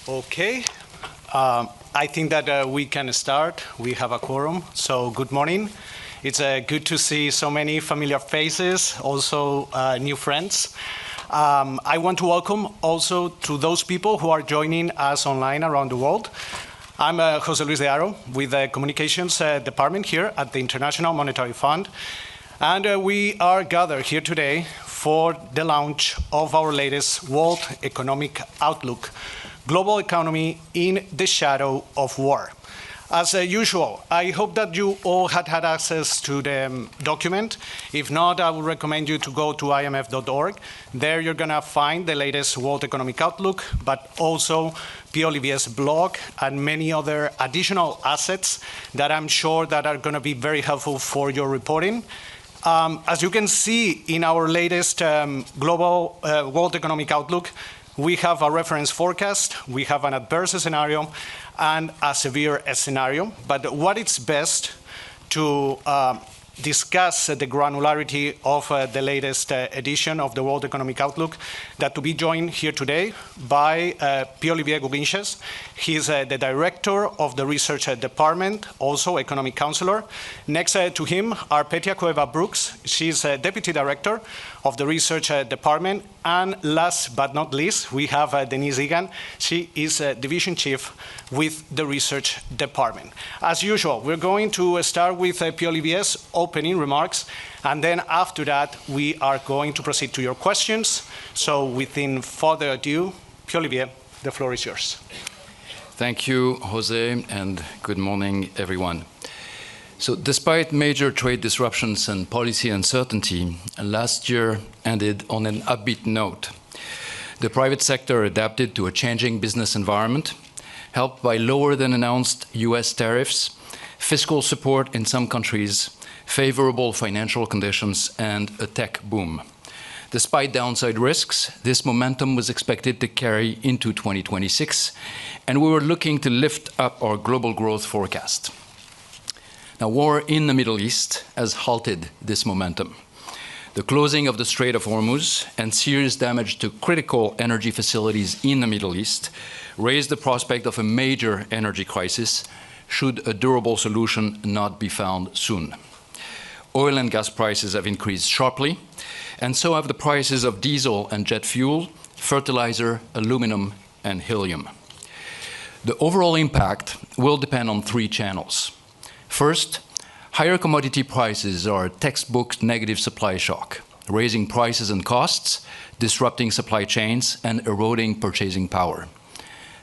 Okay. I think that we can start. We have a quorum, so good morning. It's good to see so many familiar faces, also new friends. I want to welcome also to those people who are joining us online around the world. I'm José Luis de Haro with the Communications Department here at the International Monetary Fund. And we are gathered here today for the launch of our latest World Economic Outlook, Global Economy in the Shadow of War. As usual, I hope that you all had access to the document. If not, I would recommend you to go to imf.org. There you're going to find the latest World Economic Outlook, but also Pierre Olivier's blog and many other additional assets that I'm sure that are going to be very helpful for your reporting. As you can see in our latest Global World Economic Outlook, we have a reference forecast, we have an adverse scenario, and a severe scenario. But what is best to discuss the granularity of the latest edition of the World Economic Outlook, that to be joined here today by Pierre Olivier Gourinches. He's the director of the research department, also economic counselor. Next to him are Petia Cueva Brooks. She's deputy director of the research department. And last but not least, we have Denise Egan. She is division chief with the research department. As usual, we're going to start with Pierre Olivier's opening remarks, and then after that, we are going to proceed to your questions. So without further ado, Pierre Olivier, the floor is yours. Thank you, Jose, and good morning, everyone. So despite major trade disruptions and policy uncertainty, last year ended on an upbeat note. The private sector adapted to a changing business environment, helped by lower than announced US tariffs, fiscal support in some countries, favorable financial conditions, and a tech boom. Despite downside risks, this momentum was expected to carry into 2026, and we were looking to lift up our global growth forecast. Now, war in the Middle East has halted this momentum. The closing of the Strait of Hormuz and serious damage to critical energy facilities in the Middle East raised the prospect of a major energy crisis should a durable solution not be found soon. Oil and gas prices have increased sharply, and so have the prices of diesel and jet fuel, fertilizer, aluminum, and helium. The overall impact will depend on three channels. First, higher commodity prices are a textbook negative supply shock, raising prices and costs, disrupting supply chains, and eroding purchasing power.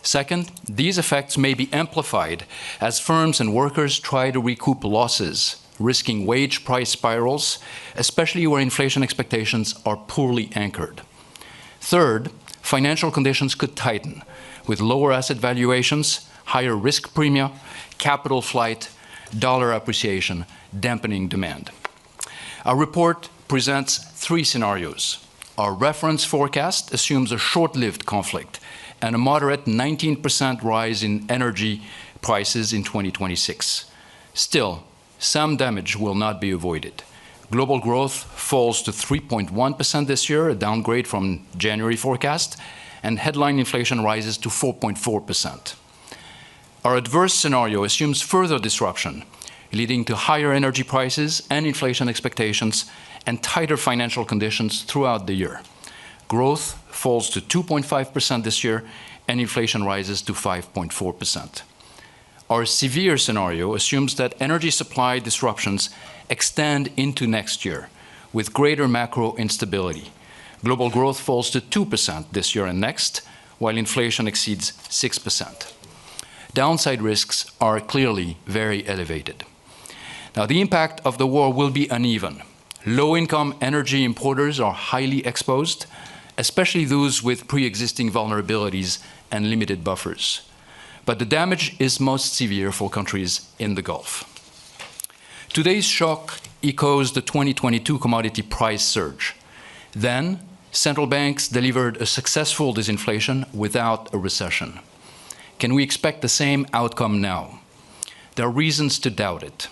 Second, these effects may be amplified as firms and workers try to recoup losses, risking wage price spirals, especially where inflation expectations are poorly anchored. Third, financial conditions could tighten, with lower asset valuations, higher risk premia, capital flight, dollar appreciation, dampening demand. Our report presents three scenarios. Our reference forecast assumes a short-lived conflict and a moderate 19% rise in energy prices in 2026. Still, some damage will not be avoided. Global growth falls to 3.1% this year, a downgrade from January forecast, and headline inflation rises to 4.4%. Our adverse scenario assumes further disruption, leading to higher energy prices and inflation expectations and tighter financial conditions throughout the year. Growth falls to 2.5% this year, and inflation rises to 5.4%. Our severe scenario assumes that energy supply disruptions extend into next year, with greater macro instability. Global growth falls to 2% this year and next, while inflation exceeds 6%. Downside risks are clearly very elevated. Now, the impact of the war will be uneven. Low-income energy importers are highly exposed, especially those with pre-existing vulnerabilities and limited buffers. But the damage is most severe for countries in the Gulf. Today's shock echoes the 2022 commodity price surge. Then, central banks delivered a successful disinflation without a recession. Can we expect the same outcome now? There are reasons to doubt it.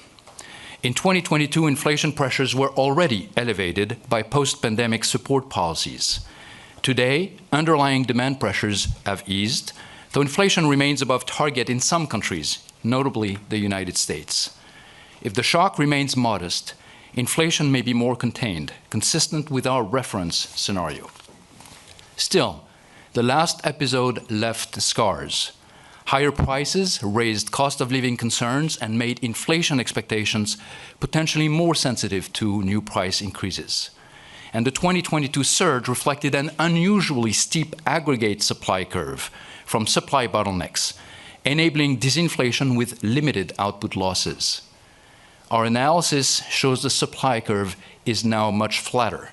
In 2022, inflation pressures were already elevated by post-pandemic support policies. Today, underlying demand pressures have eased, though inflation remains above target in some countries, notably the United States. If the shock remains modest, inflation may be more contained, consistent with our reference scenario. Still, the last episode left scars. Higher prices raised cost of living concerns and made inflation expectations potentially more sensitive to new price increases. And the 2022 surge reflected an unusually steep aggregate supply curve from supply bottlenecks, enabling disinflation with limited output losses. Our analysis shows the supply curve is now much flatter,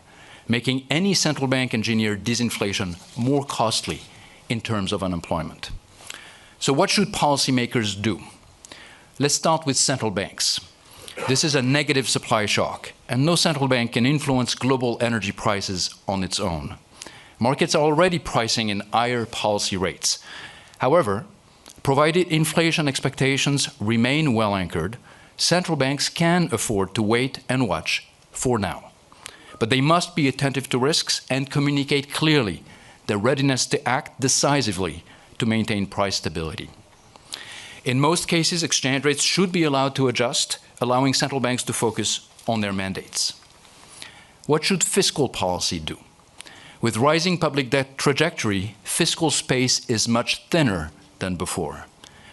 making any central bank engineered disinflation more costly in terms of unemployment. So what should policymakers do? Let's start with central banks. This is a negative supply shock, and no central bank can influence global energy prices on its own. Markets are already pricing in higher policy rates. However, provided inflation expectations remain well anchored, central banks can afford to wait and watch for now. But they must be attentive to risks and communicate clearly their readiness to act decisively to maintain price stability. In most cases, exchange rates should be allowed to adjust, allowing central banks to focus on their mandates. What should fiscal policy do? With rising public debt trajectory, fiscal space is much thinner than before.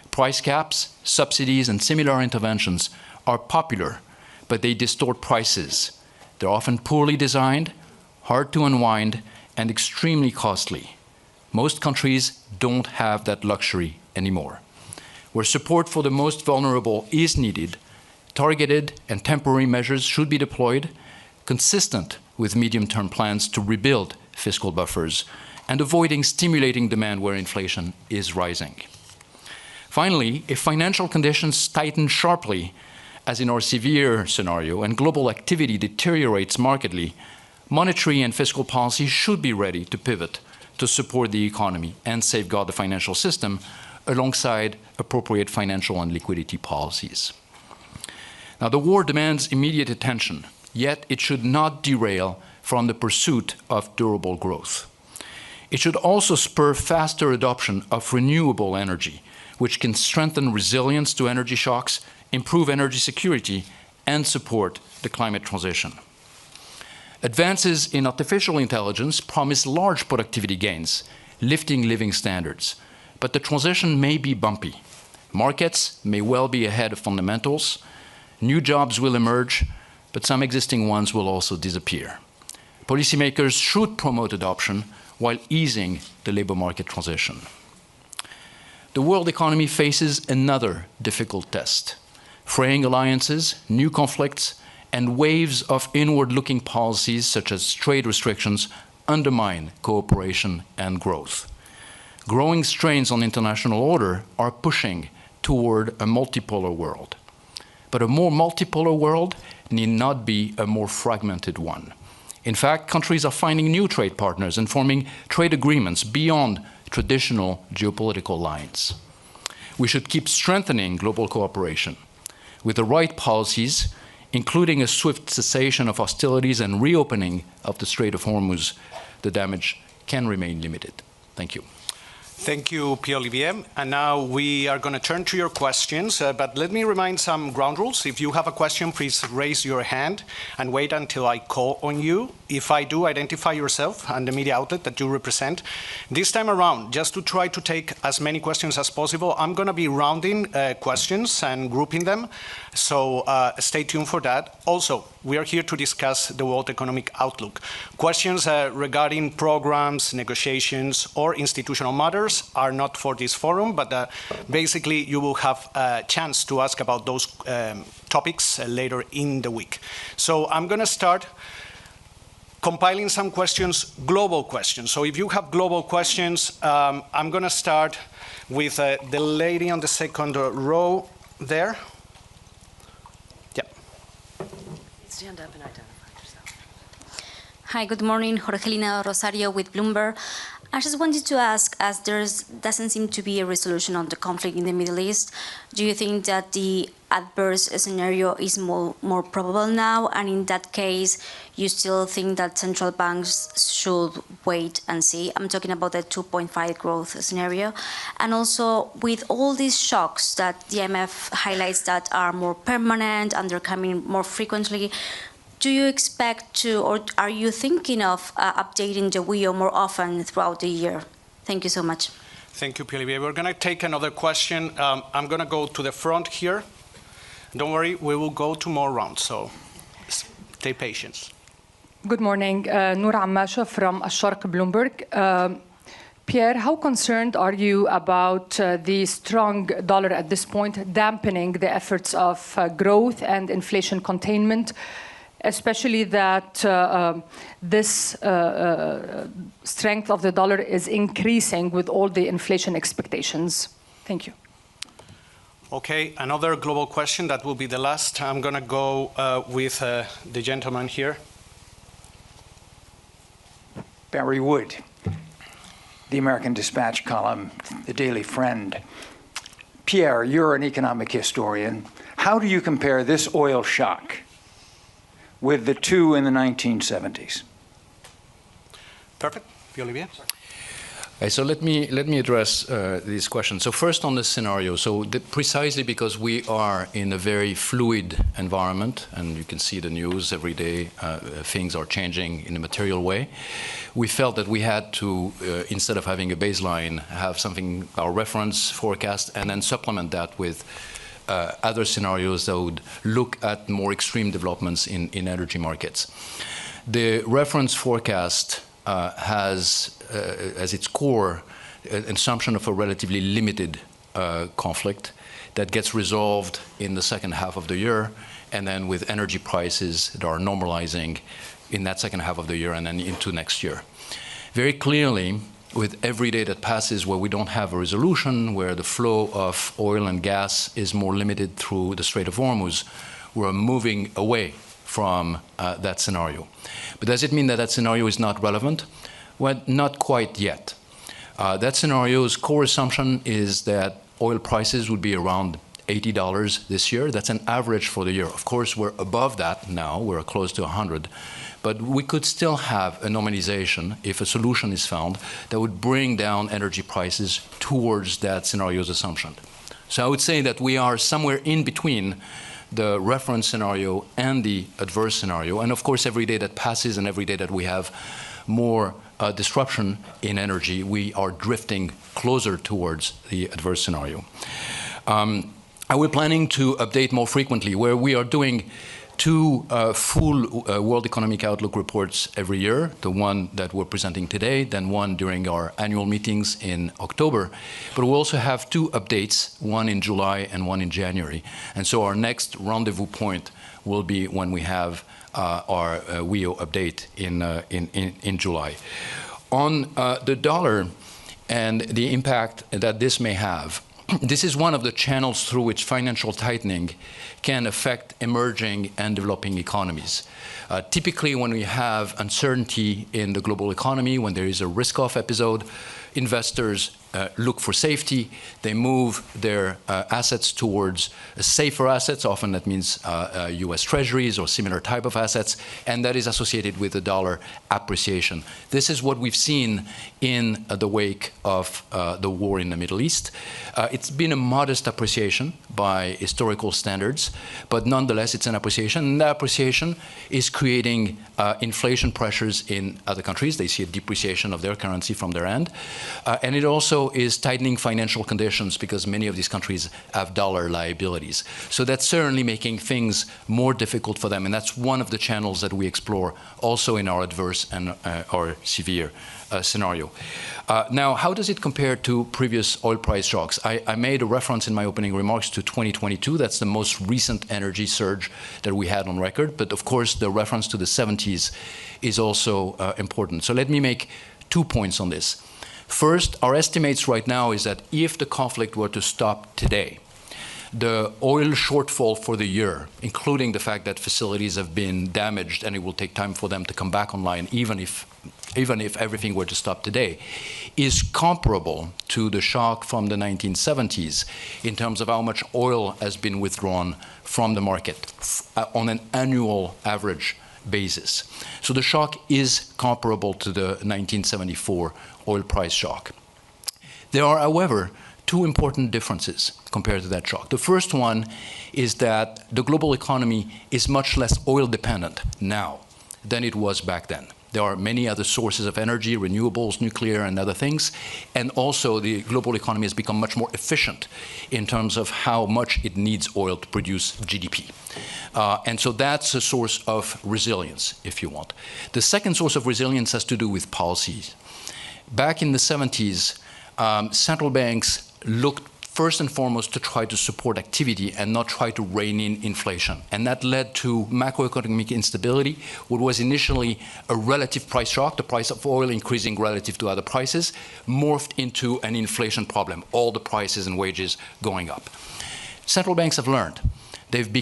Price caps, subsidies, and similar interventions are popular, but they distort prices. They're often poorly designed, hard to unwind, and extremely costly. Most countries don't have that luxury anymore. Where support for the most vulnerable is needed, targeted and temporary measures should be deployed, consistent with medium-term plans to rebuild fiscal buffers and avoiding stimulating demand where inflation is rising. Finally, if financial conditions tighten sharply, as in our severe scenario, and global activity deteriorates markedly, monetary and fiscal policy should be ready to pivot to support the economy and safeguard the financial system alongside appropriate financial and liquidity policies. Now, the war demands immediate attention, yet it should not derail from the pursuit of durable growth. It should also spur faster adoption of renewable energy, which can strengthen resilience to energy shocks, improve energy security, and support the climate transition. Advances in artificial intelligence promise large productivity gains, lifting living standards. But the transition may be bumpy. Markets may well be ahead of fundamentals. New jobs will emerge, but some existing ones will also disappear. Policymakers should promote adoption while easing the labor market transition. The world economy faces another difficult test: fraying alliances, new conflicts, and waves of inward-looking policies such as trade restrictions undermine cooperation and growth. Growing strains on international order are pushing toward a multipolar world. But a more multipolar world need not be a more fragmented one. In fact, countries are finding new trade partners and forming trade agreements beyond traditional geopolitical lines. We should keep strengthening global cooperation. With the right policies, including a swift cessation of hostilities and reopening of the Strait of Hormuz, the damage can remain limited. Thank you. Thank you, Pierre-Olivier. And now we are going to turn to your questions, but let me remind some ground rules. If you have a question, please raise your hand and wait until I call on you. If I do, identify yourself and the media outlet that you represent. This time around, just to try to take as many questions as possible, I'm going to be rounding questions and grouping them, so stay tuned for that. Also, we are here to discuss the world economic outlook. Questions regarding programs, negotiations, or institutional matters are not for this forum, but basically you will have a chance to ask about those topics later in the week. So I'm going to start compiling some questions, global questions. So if you have global questions, I'm going to start with the lady on the second row there. Yeah. Stand up and identify yourself. Hi, good morning. Jorgelina Rosario with Bloomberg. I just wanted to ask, as there doesn't seem to be a resolution on the conflict in the Middle East, do you think that the adverse scenario is more probable now? And in that case, you still think that central banks should wait and see? I'm talking about the 2.5 growth scenario. And also, with all these shocks that the IMF highlights that are more permanent and they're coming more frequently, do you expect to, or are you thinking of updating the WIO more often throughout the year? Thank you so much. Thank you, Pierre. We're going to take another question. I'm going to go to the front here. Don't worry, we will go to more rounds, so stay patient. Good morning. Noor Ammasha from Asharq Bloomberg. Pierre, how concerned are you about the strong dollar at this point dampening the efforts of growth and inflation containment, especially that this strength of the dollar is increasing with all the inflation expectations? Thank you. Okay, another global question that will be the last. I'm going to go with the gentleman here. Barry Wood, the American Dispatch column, the Daily Friend. Pierre, you're an economic historian. How do you compare this oil shock with the two in the 1970s? Perfect. Olivier. So let me address these questions. So first on the scenario. So precisely because we are in a very fluid environment, and you can see the news every day, things are changing in a material way. We felt that we had to, instead of having a baseline, have something, our reference forecast, and then supplement that with other scenarios that would look at more extreme developments in energy markets. The reference forecast has as its core an assumption of a relatively limited conflict that gets resolved in the second half of the year, and then with energy prices that are normalizing in that second half of the year and then into next year. Very clearly, with every day that passes where we don't have a resolution, where the flow of oil and gas is more limited through the Strait of Hormuz, we're moving away from that scenario. But does it mean that that scenario is not relevant? Well, not quite yet. That scenario's core assumption is that oil prices would be around $80 this year. That's an average for the year. Of course, we're above that now. We're close to 100. But we could still have a normalization if a solution is found that would bring down energy prices towards that scenario's assumption. So I would say that we are somewhere in between the reference scenario and the adverse scenario. And of course, every day that passes and every day that we have more disruption in energy, we are drifting closer towards the adverse scenario. We're planning to update more frequently, where we are doing two full World Economic Outlook reports every year, the one that we're presenting today, then one during our annual meetings in October. But we'll also have two updates, one in July and one in January. And so our next rendezvous point will be when we have our WIO update in July. On the dollar and the impact that this may have, this is one of the channels through which financial tightening can affect emerging and developing economies. Typically, when we have uncertainty in the global economy, when there is a risk-off episode, investors look for safety. They move their assets towards safer assets. Often that means U.S. Treasuries or similar type of assets, and that is associated with the dollar appreciation. This is what we've seen in the wake of the war in the Middle East. It's been a modest appreciation by historical standards, but nonetheless, it's an appreciation. And that appreciation is creating inflation pressures in other countries. They see a depreciation of their currency from their end. And it also is tightening financial conditions because many of these countries have dollar liabilities. So that's certainly making things more difficult for them. And that's one of the channels that we explore also in our adverse and our severe scenario. Now, how does it compare to previous oil price shocks? I made a reference in my opening remarks to 2022. That's the most recent energy surge that we had on record. But of course, the reference to the 70s is also important. So let me make 2 points on this. First, our estimates right now is that if the conflict were to stop today, the oil shortfall for the year, including the fact that facilities have been damaged and it will take time for them to come back online, even if everything were to stop today, is comparable to the shock from the 1970s in terms of how much oil has been withdrawn from the market on an annual average basis. So the shock is comparable to the 1974 oil price shock. There are, however, two important differences compared to that shock. The first one is that the global economy is much less oil dependent now than it was back then. There are many other sources of energy, renewables, nuclear, and other things. And also, the global economy has become much more efficient in terms of how much it needs oil to produce GDP. And so that's a source of resilience, if you want. The second source of resilience has to do with policies. Back in the 70s, central banks looked first and foremost to try to support activity and not try to rein in inflation. And that led to macroeconomic instability, what was initially a relative price shock, the price of oil increasing relative to other prices, morphed into an inflation problem, all the prices and wages going up. Central banks have learned. They've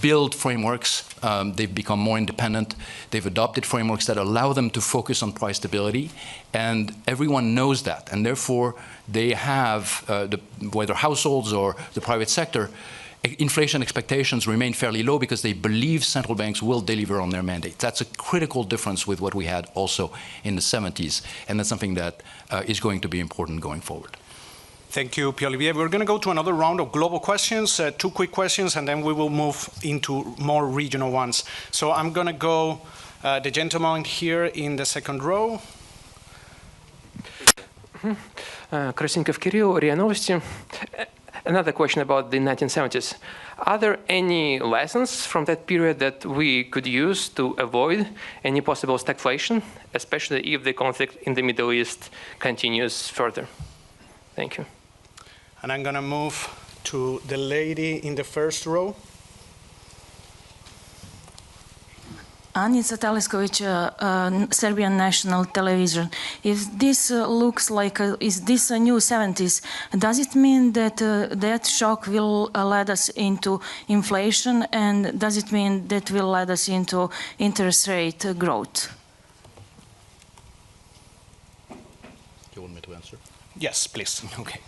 built frameworks, they've become more independent, they've adopted frameworks that allow them to focus on price stability, and everyone knows that, and therefore they have, whether households or the private sector, inflation expectations remain fairly low because they believe central banks will deliver on their mandate. That's a critical difference with what we had also in the 70s, and that's something that is going to be important going forward. Thank you, Pierre-Olivier. We're going to go to another round of global questions, two quick questions, and then we will move into more regional ones. So I'm going to go the gentleman here in the second row. Красинков Кирилл, РИА Новости. Another question about the 1970s. Are there any lessons from that period that we could use to avoid any possible stagflation, especially if the conflict in the Middle East continues further? Thank you. And I'm going to move to the lady in the first row. Anica Taliskovic, Serbian National Television. If this looks like, is this a new 70s, does it mean that that shock will lead us into inflation, and does it mean that will lead us into interest rate growth? Do you want me to answer? Yes, please. Okay.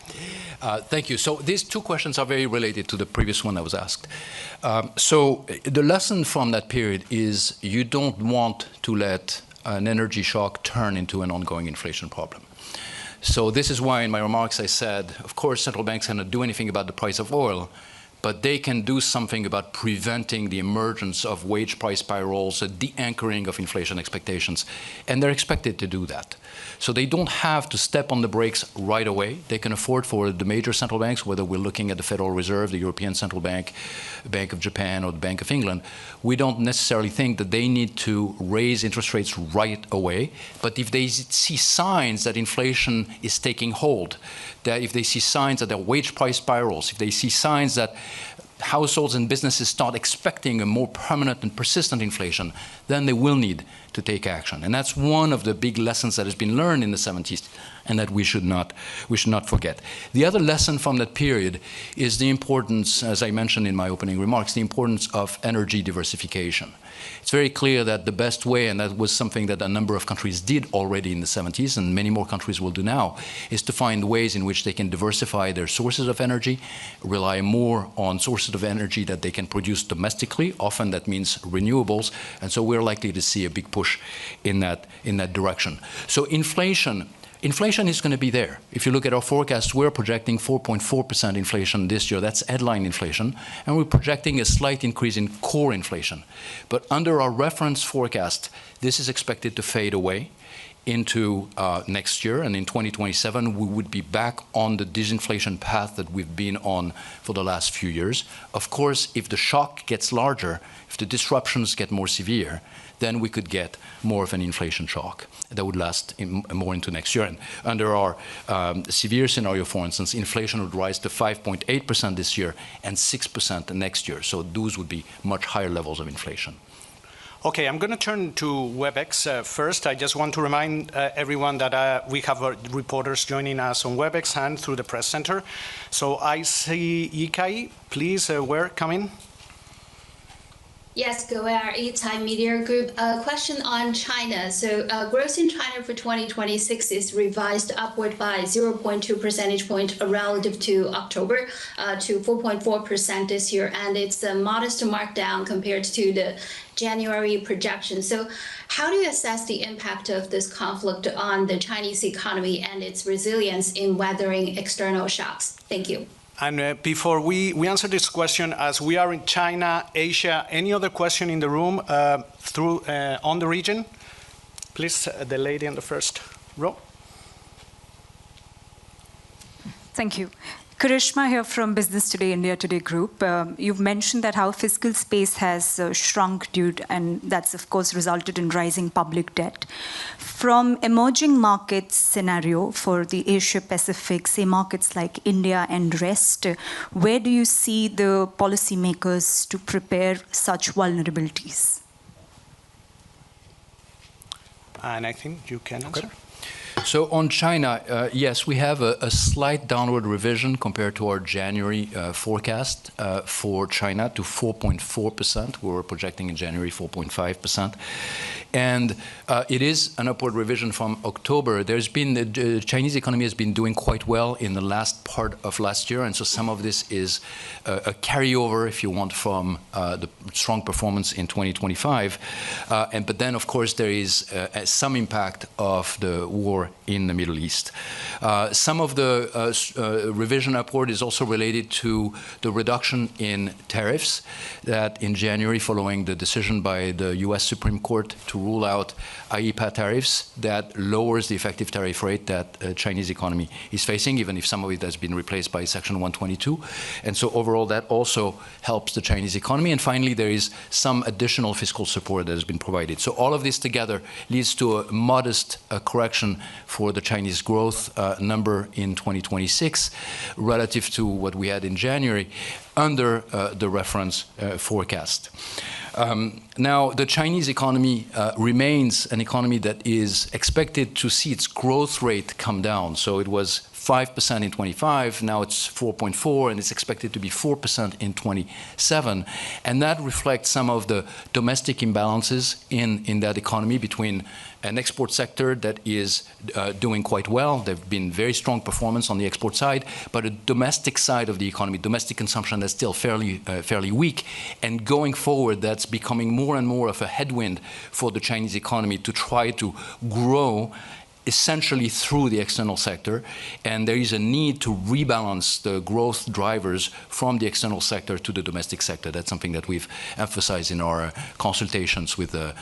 Thank you. So these two questions are very related to the previous one that was asked. So the lesson from that period is you don't want to let an energy shock turn into an ongoing inflation problem. So this is why in my remarks I said, of course, central banks cannot do anything about the price of oil, but they can do something about preventing the emergence of wage price spirals, a de-anchoring of inflation expectations, and they're expected to do that. So they don't have to step on the brakes right away. They can afford for the major central banks, whether we're looking at the Federal Reserve, the European Central Bank, Bank of Japan, or the Bank of England, we don't necessarily think that they need to raise interest rates right away. But if they see signs that inflation is taking hold, that if they see signs that there are wage price spirals, if they see signs that households and businesses start expecting a more permanent and persistent inflation, then they will need to take action. And that's one of the big lessons that has been learned in the 70s and that we should not forget. The other lesson from that period is the importance, as I mentioned in my opening remarks, the importance of energy diversification. It's very clear that the best way, and that was something that a number of countries did already in the 70s, and many more countries will do now, is to find ways in which they can diversify their sources of energy, rely more on sources of energy that they can produce domestically. Often that means renewables, and so we're likely to see a big push in that direction. So inflation is going to be there. If you look at our forecast, we're projecting 4.4% inflation this year. That's headline inflation. And we're projecting a slight increase in core inflation. But under our reference forecast, this is expected to fade away into next year. And in 2027, we would be back on the disinflation path that we've been on for the last few years. Of course, if the shock gets larger, if the disruptions get more severe, then we could get more of an inflation shock that would last more into next year. And under our severe scenario, for instance, inflation would rise to 5.8% this year and 6% next year. So those would be much higher levels of inflation. Okay, I'm going to turn to WebEx first. I just want to remind everyone that we have reporters joining us on WebEx and through the press center. So I see Yikai, please, where coming? Yes, Goer, E-Time Media Group. A question on China. So growth in China for 2026 is revised upward by 0.2 percentage point relative to October to 4.4% this year. And it's a modest markdown compared to the January projection. So how do you assess the impact of this conflict on the Chinese economy and its resilience in weathering external shocks? Thank you. And before we answer this question, as we are in China, Asia, any other question in the room on the region? Please, the lady in the first row. Thank you. Karishma here from Business Today, India Today Group. You've mentioned that how fiscal space has shrunk and that's of course resulted in rising public debt. From emerging markets scenario for the Asia Pacific, say markets like India and rest, where do you see the policymakers to prepare such vulnerabilities? And I think you can answer. Okay. So on China, yes, we have a slight downward revision compared to our January forecast for China to 4.4%. We were projecting in January 4.5%. And it is an upward revision from October. The Chinese economy has been doing quite well in the last part of last year. And so some of this is a carryover, if you want, from the strong performance in 2025. But then, of course, there is some impact of the war in the Middle East. Some of the revision upward is also related to the reduction in tariffs that in January, following the decision by the US Supreme Court to rule out IEEPA tariffs, that lowers the effective tariff rate that the Chinese economy is facing, even if some of it has been replaced by Section 122. And so overall, that also helps the Chinese economy. And finally, there is some additional fiscal support that has been provided. So all of this together leads to a modest correction for the Chinese growth number in 2026 relative to what we had in January under the reference forecast. Now, the Chinese economy remains an economy that is expected to see its growth rate come down. So it was 5% in 25, now it's 4.4, and it's expected to be 4% in 27. And that reflects some of the domestic imbalances in that economy between an export sector that is doing quite well. There have been very strong performance on the export side, but a domestic side of the economy, domestic consumption, is still fairly weak. And going forward, that's becoming more and more of a headwind for the Chinese economy to try to grow essentially through the external sector, and there is a need to rebalance the growth drivers from the external sector to the domestic sector. That's something that we've emphasized in our consultations with the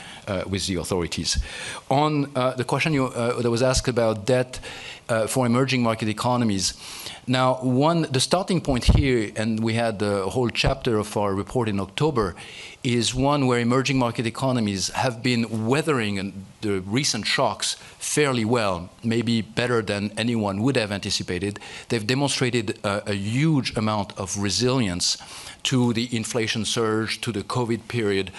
authorities. On the question that was asked about debt for emerging market economies, now, the starting point here, and we had the whole chapter of our report in October, is one where emerging market economies have been weathering the recent shocks fairly well, maybe better than anyone would have anticipated. They've demonstrated a huge amount of resilience to the inflation surge, to the COVID period.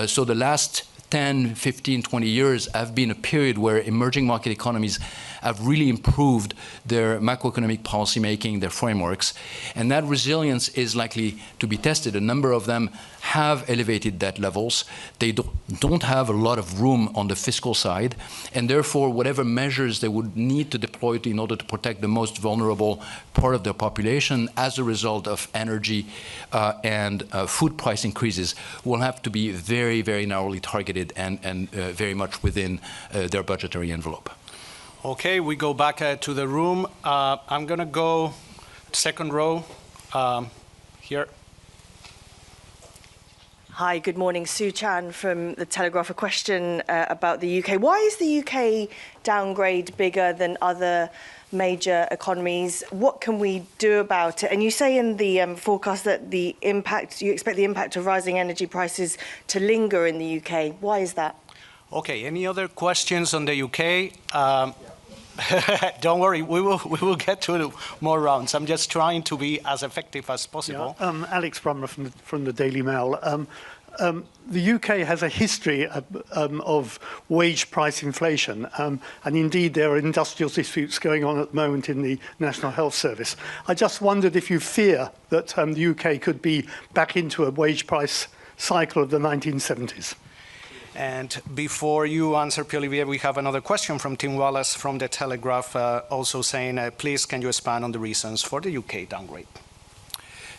So the last 10, 15, 20 years have been a period where emerging market economies have really improved their macroeconomic policymaking, their frameworks, and that resilience is likely to be tested. A number of them have elevated debt levels. They don't have a lot of room on the fiscal side, and therefore whatever measures they would need to deploy in order to protect the most vulnerable part of their population as a result of energy and food price increases will have to be very, very narrowly targeted and very much within their budgetary envelope. Okay, we go back to the room. I'm going to go second row here. Hi, good morning. Sue Chan from The Telegraph. A question about the UK. Why is the UK downgrade bigger than other major economies? What can we do about it? And you say in the forecast that you expect the impact of rising energy prices to linger in the UK. Why is that? Okay, any other questions on the UK? Don't worry, we will get to more rounds. I'm just trying to be as effective as possible. Yeah, Alex Brummer from the Daily Mail. the UK has a history of wage price inflation, and indeed there are industrial disputes going on at the moment in the National Health Service. I just wondered if you fear that the UK could be back into a wage price cycle of the 1970s. And before you answer, Pierre-Olivier, we have another question from Tim Wallace from The Telegraph, also saying, please, can you expand on the reasons for the UK downgrade?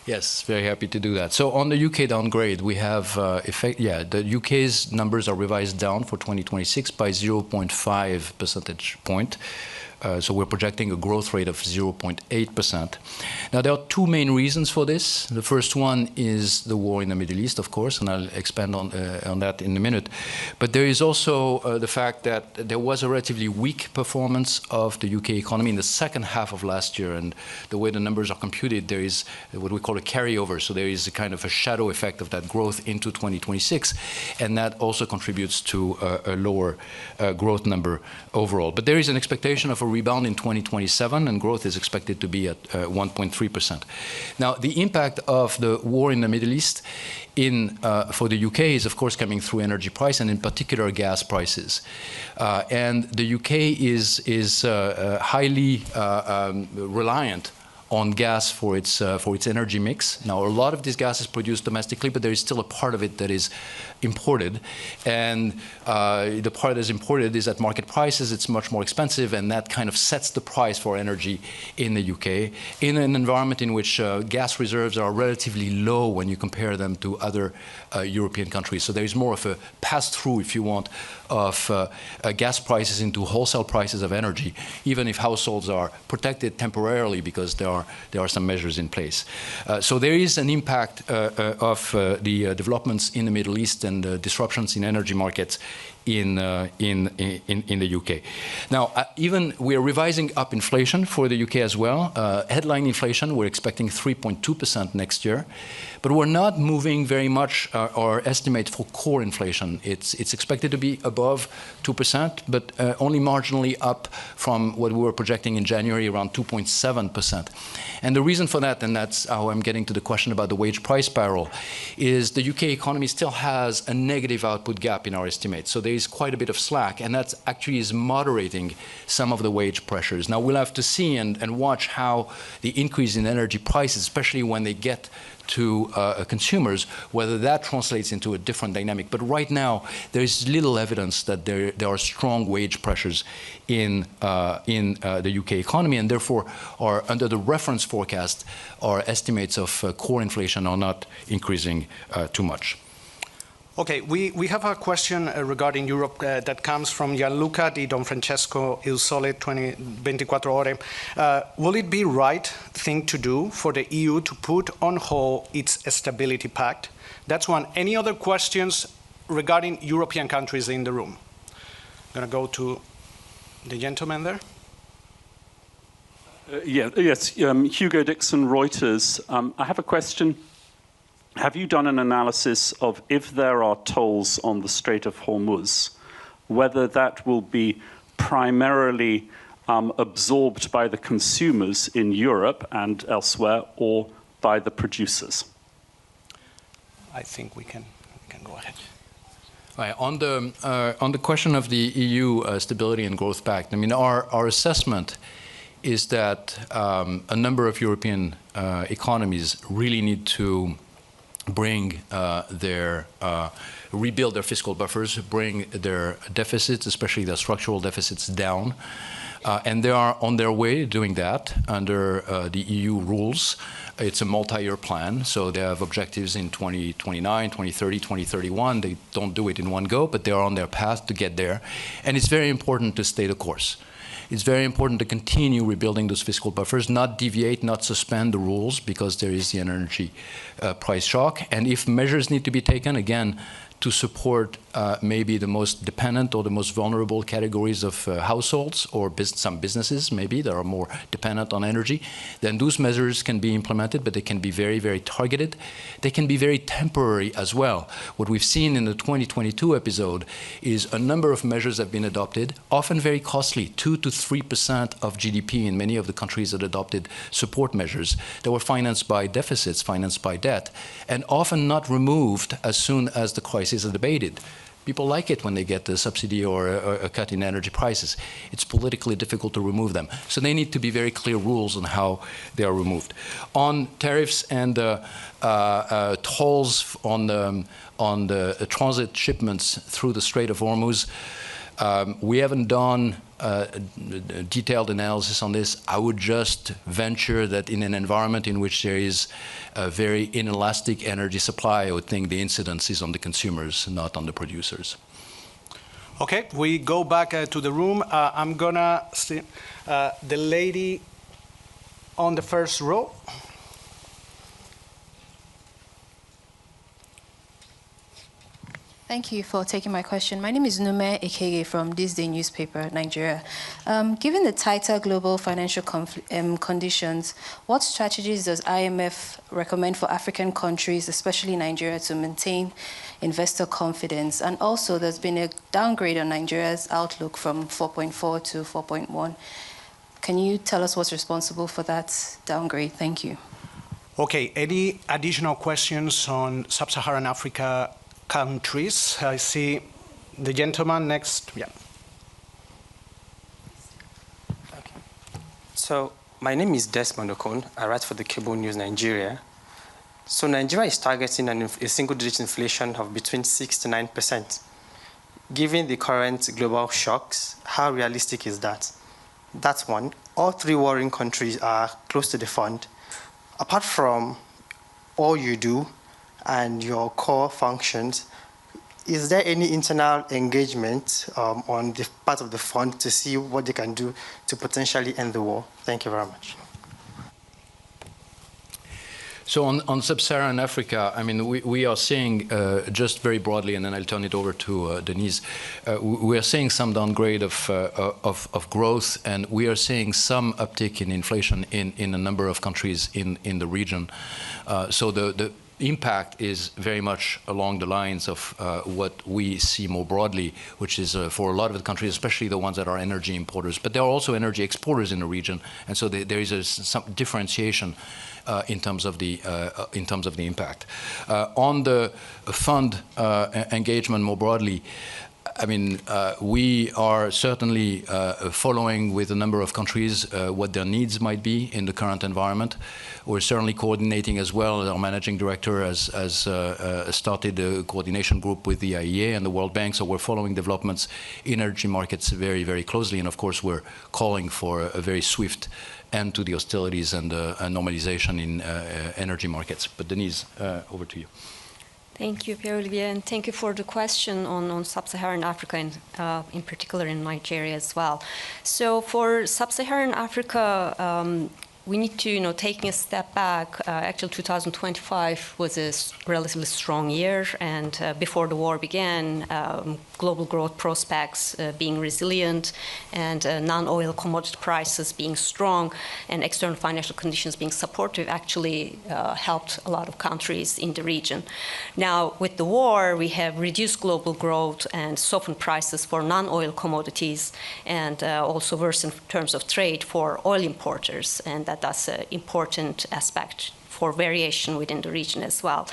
Yes, very happy to do that. So on the UK downgrade, we have, the UK's numbers are revised down for 2026 by 0.5 percentage point. So we're projecting a growth rate of 0.8%. Now, there are two main reasons for this. The first one is the war in the Middle East, of course, and I'll expand on that in a minute. But there is also the fact that there was a relatively weak performance of the UK economy in the second half of last year. And the way the numbers are computed, there is what we call a carryover. So there is a kind of a shadow effect of that growth into 2026. And that also contributes to a lower growth number overall. But there is an expectation of a rebound in 2027, and growth is expected to be at 1.3%. Now, the impact of the war in the Middle East for the UK is, of course, coming through energy price, and in particular, gas prices. And the UK is highly reliant on gas for its energy mix. Now, a lot of this gas is produced domestically, but there is still a part of it that is imported. And the part that is imported is at market prices. It's much more expensive, and that kind of sets the price for energy in the UK in an environment in which gas reserves are relatively low when you compare them to other European countries. So there is more of a pass-through, if you want, of gas prices into wholesale prices of energy, even if households are protected temporarily because there are some measures in place. So there is an impact of the developments in the Middle East and disruptions in energy markets in the UK. Now, even we are revising up inflation for the UK as well. Headline inflation, we're expecting 3.2% next year, but we're not moving very much our estimate for core inflation. It's expected to be above 2%, but only marginally up from what we were projecting in January, around 2.7%. And the reason for that, and that's how I'm getting to the question about the wage price spiral, is the UK economy still has a negative output gap in our estimate. So there is quite a bit of slack, and that actually is moderating some of the wage pressures. Now, we'll have to see and watch how the increase in energy prices, especially when they get to consumers, whether that translates into a different dynamic. But right now, there is little evidence that there are strong wage pressures in the UK economy, and therefore, under the reference forecast, our estimates of core inflation are not increasing too much. Okay, we have a question regarding Europe that comes from Gianluca di Don Francesco Il Sole 24 Ore. Will it be right thing to do for the EU to put on hold its stability pact? That's one. Any other questions regarding European countries in the room? I'm going to go to the gentleman there. Yes, Hugo Dixon, Reuters. I have a question. Have you done an analysis of if there are tolls on the Strait of Hormuz, whether that will be primarily absorbed by the consumers in Europe and elsewhere, or by the producers? I think we can go ahead. Right. On the question of the EU Stability and Growth Pact, I mean, our assessment is that a number of European economies really need to rebuild their fiscal buffers, bring their deficits, especially their structural deficits, down. And they are on their way doing that under the EU rules. It's a multi-year plan, so they have objectives in 2029, 2030, 2031. They don't do it in one go, but they are on their path to get there. And it's very important to stay the course. It's very important to continue rebuilding those fiscal buffers, not deviate, not suspend the rules, because there is the energy price shock. And if measures need to be taken, again, to support maybe the most dependent or the most vulnerable categories of households or some businesses maybe that are more dependent on energy, then those measures can be implemented, but they can be very, very targeted. They can be very temporary as well. What we've seen in the 2022 episode is a number of measures have been adopted, often very costly, 2 to 3% of GDP in many of the countries that adopted support measures that were financed by deficits, financed by debt, and often not removed as soon as the crisis is abated. People like it when they get a subsidy or a cut in energy prices. It's politically difficult to remove them. So they need to be very clear rules on how they are removed. On tariffs and tolls on the transit shipments through the Strait of Hormuz, we haven't done detailed analysis on this. I would just venture that in an environment in which there is a very inelastic energy supply, I would think the incidence is on the consumers, not on the producers. Okay, we go back to the room. I'm gonna see the lady on the first row. Thank you for taking my question. My name is Nume Ekege from This Day newspaper, Nigeria. Given the tighter global financial conditions, what strategies does IMF recommend for African countries, especially Nigeria, to maintain investor confidence? And also, there's been a downgrade on Nigeria's outlook from 4.4 to 4.1. Can you tell us what's responsible for that downgrade? Thank you. Okay, any additional questions on Sub-Saharan Africa countries? I see the gentleman next. Yeah. Okay. So my name is Desmond Okon. I write for the Cable News Nigeria. So Nigeria is targeting a single-digit inflation of between 6 to 9%. Given the current global shocks, how realistic is that? That's one. All three warring countries are close to the fund. Apart from all you do and your core functions, is there any internal engagement on the part of the fund to see what they can do to potentially end the war? Thank you very much. So on Sub-Saharan Africa, I mean, we are seeing, just very broadly, and then I'll turn it over to Denise, we are seeing some downgrade of growth, and we are seeing some uptick in inflation in a number of countries in the region. So the impact is very much along the lines of what we see more broadly, which is for a lot of the countries, especially the ones that are energy importers, but there are also energy exporters in the region, and so there is some differentiation in terms of the impact. On the fund engagement more broadly, I mean, we are certainly following with a number of countries what their needs might be in the current environment. We're certainly coordinating as well. Our managing director has started a coordination group with the IEA and the World Bank, so we're following developments in energy markets very, very closely. And of course, we're calling for a very swift end to the hostilities and normalization in energy markets. But Denise, over to you. Thank you, Pierre-Olivier, and thank you for the question on Sub-Saharan Africa, and in particular in Nigeria as well. So for Sub-Saharan Africa, we need to, taking a step back, actually 2025 was a relatively strong year, and before the war began, global growth prospects being resilient, and non-oil commodity prices being strong, and external financial conditions being supportive actually helped a lot of countries in the region. Now, with the war, we have reduced global growth and softened prices for non-oil commodities, and also worsened in terms of trade for oil importers, and that's an important aspect for variation within the region as well.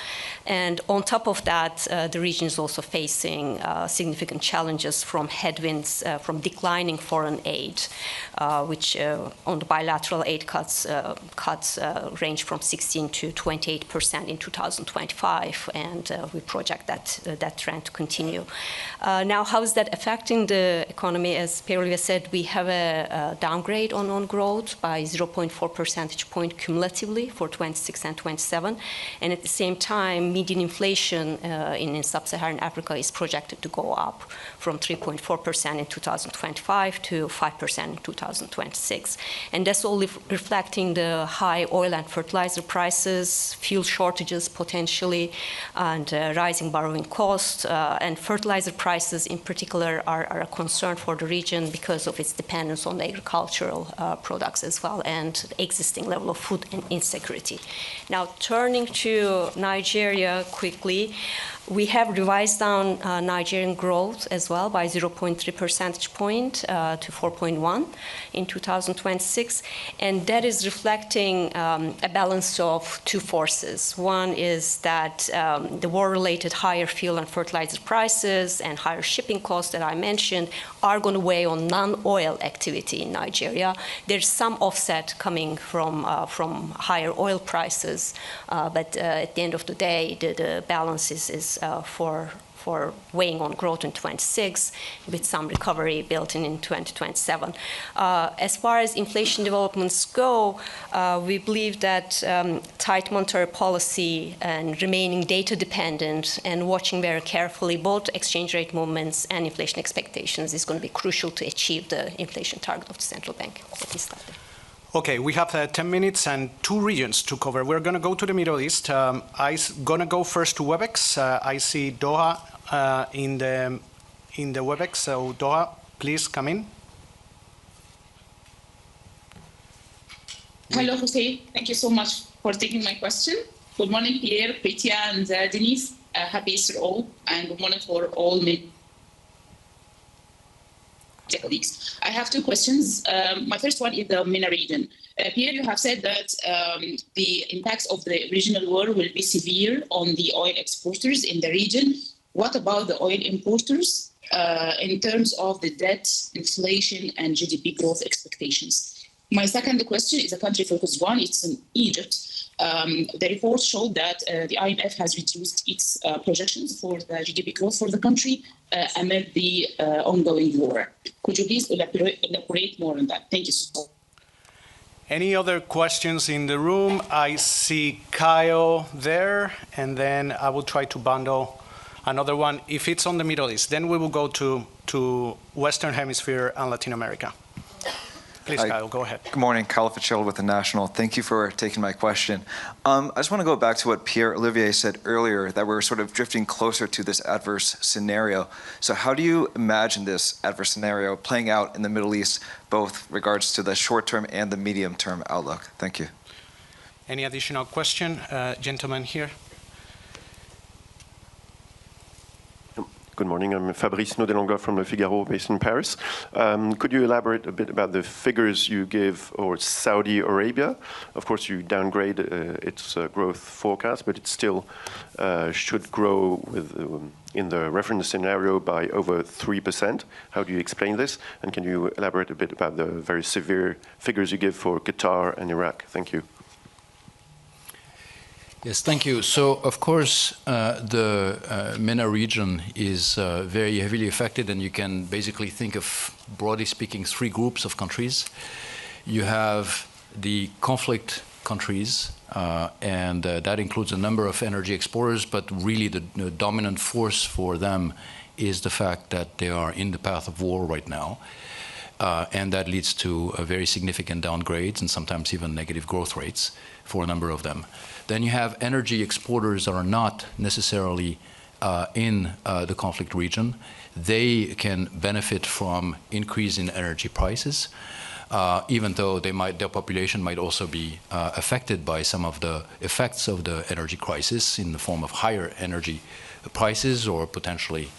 And on top of that, the region is also facing significant challenges from headwinds from declining foreign aid, which on the bilateral aid cuts range from 16 to 28% in 2025, and we project that trend to continue. Now, how is that affecting the economy? As Pierre-Olivier said, we have a downgrade on growth by 0.4 percentage point cumulatively for 26 26 and 27. And at the same time, median inflation in sub-Saharan Africa is projected to go up from 3.4% in 2025 to 5% in 2026. And that's all reflecting the high oil and fertilizer prices, fuel shortages potentially, and rising borrowing costs. And fertilizer prices in particular are a concern for the region because of its dependence on agricultural products as well and existing level of food and insecurity. Now, turning to Nigeria quickly, we have revised down Nigerian growth as well by 0.3 percentage point to 4.1 in 2026, and that is reflecting a balance of two forces. One is that the war-related higher fuel and fertilizer prices and higher shipping costs that I mentioned are going to weigh on non-oil activity in Nigeria. There's some offset coming from higher oil prices, but at the end of the day, the balance is for weighing on growth in 26, with some recovery built in 2027. As far as inflation developments go, we believe that tight monetary policy and remaining data dependent and watching very carefully both exchange rate movements and inflation expectations is going to be crucial to achieve the inflation target of the central bank. Okay, we have 10 minutes and 2 regions to cover. We're going to go to the Middle East. I'm going to go first to WebEx. I see Doha in the WebEx. So Doha, please come in. Hello, Jose. Thank you so much for taking my question. Good morning, Pierre, Petia, and Denise. Happy Easter all, and good morning for all colleagues. I have 2 questions. My first one is the MENA region. Pierre, you have said that the impacts of the regional war will be severe on the oil exporters in the region. What about the oil importers in terms of the debt, inflation, and GDP growth expectations? My second question is a country-focused one. It's in Egypt. The report showed that the IMF has reduced its projections for the GDP growth for the country amid the ongoing war. Could you please elaborate more on that? Thank you so much. Any other questions in the room? I see Kyle there, and then I will try to bundle another one. If it's on the Middle East, then we will go to Western Hemisphere and Latin America. Please, Kyle, go ahead. Good morning, Kyle Fitzgerald with The National. Thank you for taking my question. I just want to go back to what Pierre-Olivier said earlier, that we're sort of drifting closer to this adverse scenario. So how do you imagine this adverse scenario playing out in the Middle East, both regards to the short-term and the medium-term outlook? Thank you. Any additional question? Gentleman here. Good morning. I'm Fabrice Naudelonga from Le Figaro, based in Paris. Could you elaborate a bit about the figures you give for Saudi Arabia? Of course, you downgrade its growth forecast, but it still should grow in the reference scenario by over 3%. How do you explain this? And can you elaborate a bit about the very severe figures you give for Qatar and Iraq? Thank you. Yes, thank you. So, of course, the MENA region is very heavily affected, and you can basically think of, broadly speaking, 3 groups of countries. You have the conflict countries, and that includes a number of energy exporters, but really the dominant force for them is the fact that they are in the path of war right now. And that leads to very significant downgrades and sometimes even negative growth rates for a number of them. Then you have energy exporters that are not necessarily in the conflict region. They can benefit from increase in energy prices, even though their population might also be affected by some of the effects of the energy crisis in the form of higher energy prices or potentially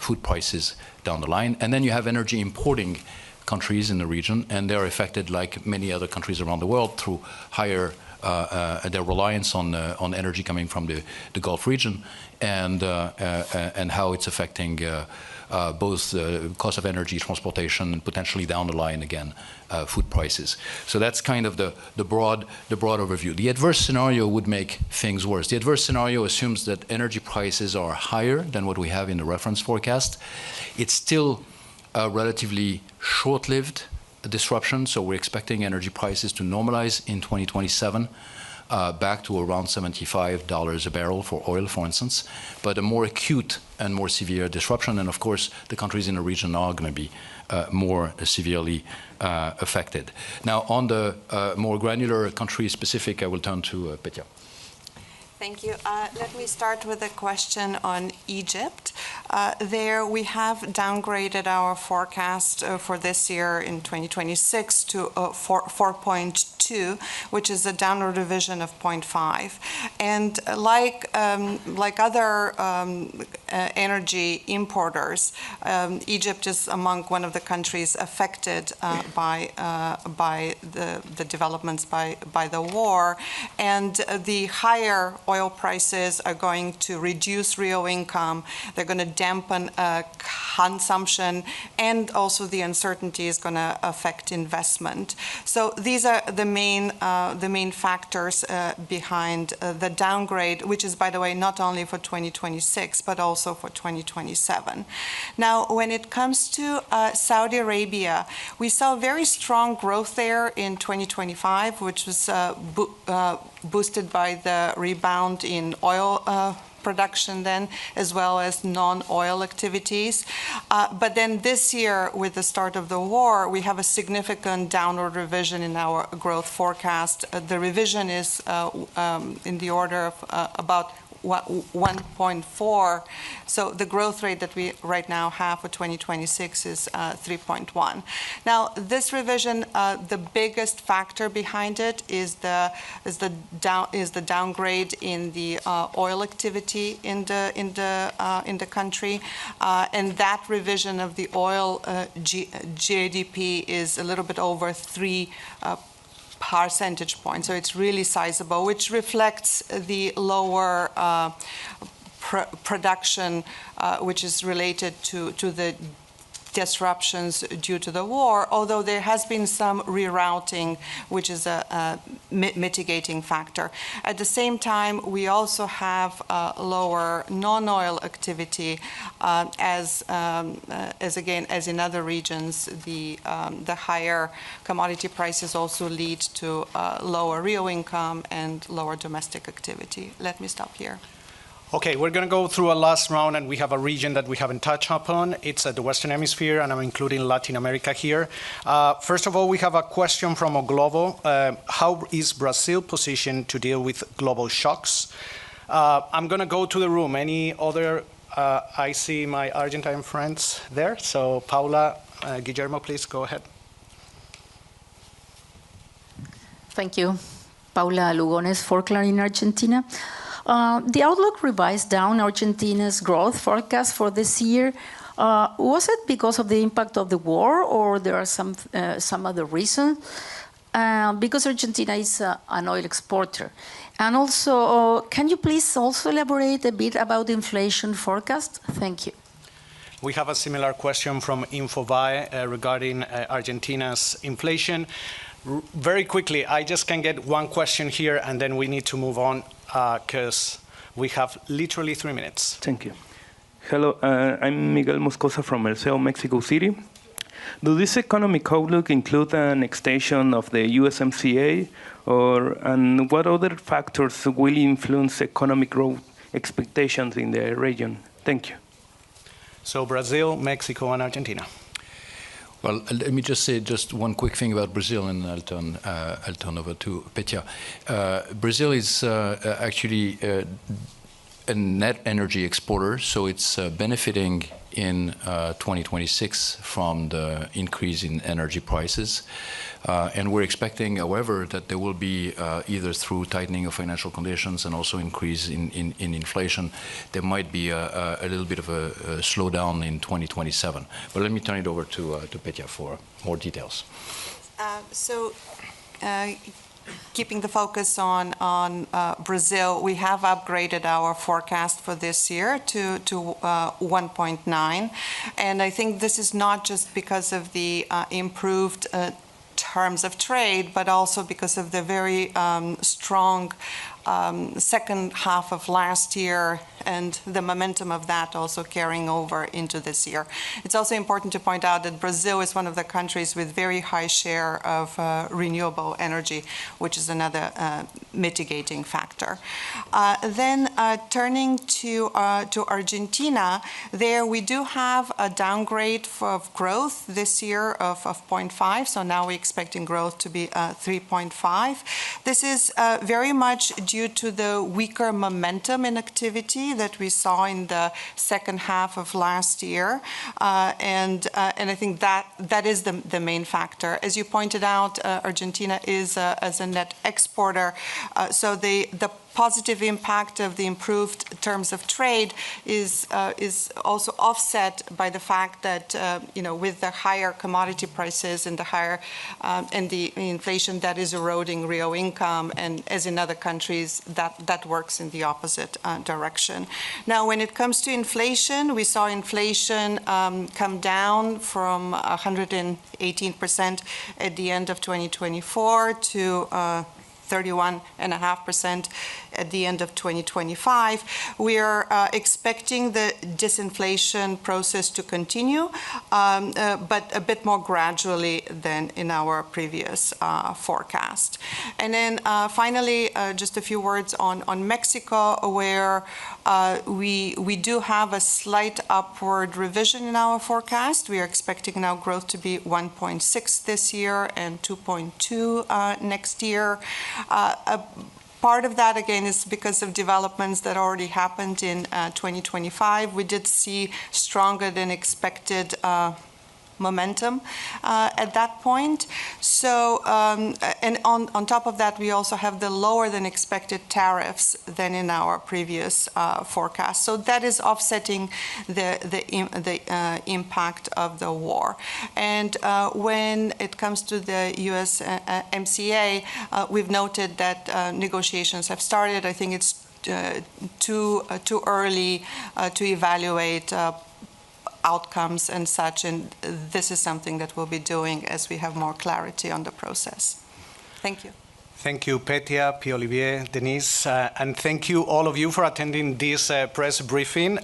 food prices down the line. And then you have energy importing countries in the region, and they're affected like many other countries around the world through higher their reliance on energy coming from the Gulf region, and how it's affecting both the cost of energy, transportation, and potentially down the line again, food prices. So that's kind of the broad overview. The adverse scenario would make things worse. The adverse scenario assumes that energy prices are higher than what we have in the reference forecast. It's still a relatively short-lived disruption, so we're expecting energy prices to normalize in 2027. back to around $75 a barrel for oil, for instance, but a more acute and more severe disruption. And of course, the countries in the region are going to be more severely affected. Now, on the more granular country-specific, I will turn to Petya. Thank you. Let me start with a question on Egypt. There we have downgraded our forecast for this year in 2026 to 4.2, which is a downward revision of 0.5. And like other energy importers, Egypt is among one of the countries affected by the developments by the war, and the higher oil prices are going to reduce real income. They're going to dampen consumption, and also the uncertainty is going to affect investment. So these are the main factors behind the downgrade, which is, by the way, not only for 2026 but also for 2027. Now, when it comes to Saudi Arabia, we saw very strong growth there in 2025, which was boosted by the rebound in oil production then, as well as non-oil activities. But then this year, with the start of the war, we have a significant downward revision in our growth forecast. The revision is in the order of about 1.4. So the growth rate that we right now have for 2026 is 3.1. Now, this revision, the biggest factor behind it is the downgrade in the oil activity in the country, and that revision of the oil GDP is a little bit over 3 percentage points. So it's really sizable, which reflects the lower production, which is related to the disruptions due to the war, although there has been some rerouting, which is a mitigating factor. At the same time, we also have lower non-oil activity, as in other regions, the higher commodity prices also lead to lower real income and lower domestic activity. Let me stop here. Okay, we're going to go through a last round, and we have a region that we haven't touched upon. It's the Western Hemisphere, and I'm including Latin America here. First of all, we have a question from Oglovo. How is Brazil positioned to deal with global shocks? I'm going to go to the room. Any other? I see my Argentine friends there. So Paula, Guillermo, please go ahead. Thank you. Paula Lugones, Folklore in Argentina. The outlook revised down Argentina's growth forecast for this year. Was it because of the impact of the war, or there are some other reason? Because Argentina is an oil exporter. And also, can you please also elaborate a bit about the inflation forecast? Thank you. We have a similar question from Infobae regarding Argentina's inflation. Very quickly, I just can get one question here, and then we need to move on because we have literally 3 minutes. Thank you. Hello, I'm Miguel Moscoso from El Seo, Mexico City. Does this economic outlook include an extension of the USMCA, and what other factors will influence economic growth expectations in the region? Thank you. So Brazil, Mexico, and Argentina. Well, let me just say just one quick thing about Brazil, and I'll turn over to Petya. Brazil is actually a net energy exporter, so it's benefiting in 2026 from the increase in energy prices. And we're expecting, however, that there will be either through tightening of financial conditions and also increase in inflation, there might be a little bit of a slowdown in 2027. But let me turn it over to Petya for more details. Keeping the focus on Brazil, we have upgraded our forecast for this year to 1.9. And I think this is not just because of the improved terms of trade, but also because of the very strong second half of last year and the momentum of that also carrying over into this year. It's also important to point out that Brazil is one of the countries with very high share of renewable energy, which is another mitigating factor. Then turning to Argentina, there we do have a downgrade of growth this year of 0.5, so now we're expecting growth to be 3.5. This is very much due to the weaker momentum in activity that we saw in the second half of last year, and I think that is the main factor. As you pointed out, Argentina is as a net exporter, so the positive impact of the improved terms of trade is also offset by the fact that with the higher commodity prices and the higher and the inflation that is eroding real income, and as in other countries that works in the opposite direction. Now, when it comes to inflation, we saw inflation come down from 118% at the end of 2024 to 31.5% at the end of 2025. We are expecting the disinflation process to continue, but a bit more gradually than in our previous forecast. And then finally, just a few words on Mexico, where we do have a slight upward revision in our forecast. We are expecting now growth to be 1.6 this year and 2.2 next year. Part of that, again, is because of developments that already happened in 2025. We did see stronger than expected momentum at that point. So, and on top of that, we also have the lower than expected tariffs than in our previous forecast. So that is offsetting the impact of the war. And when it comes to the USMCA, we've noted that negotiations have started. I think it's too early to evaluate outcomes and such, and this is something that we'll be doing as we have more clarity on the process. Thank you. Thank you, Petya, Pierre-Olivier, Denise, and thank you all of you for attending this press briefing.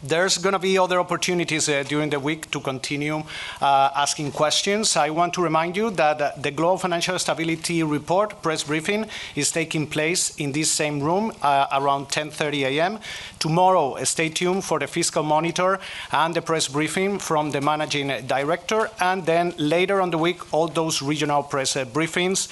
There's going to be other opportunities during the week to continue asking questions. I want to remind you that the Global Financial Stability Report press briefing is taking place in this same room around 10:30 a.m. Tomorrow, stay tuned for the Fiscal Monitor and the press briefing from the Managing Director, and then later on the week, all those regional press briefings.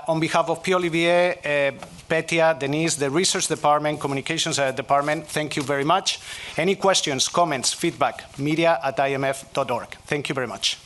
On behalf of Pierre-Olivier, Petya, Denise, the Research Department, Communications Department, thank you very much. Any questions, comments, feedback, media@imf.org. Thank you very much.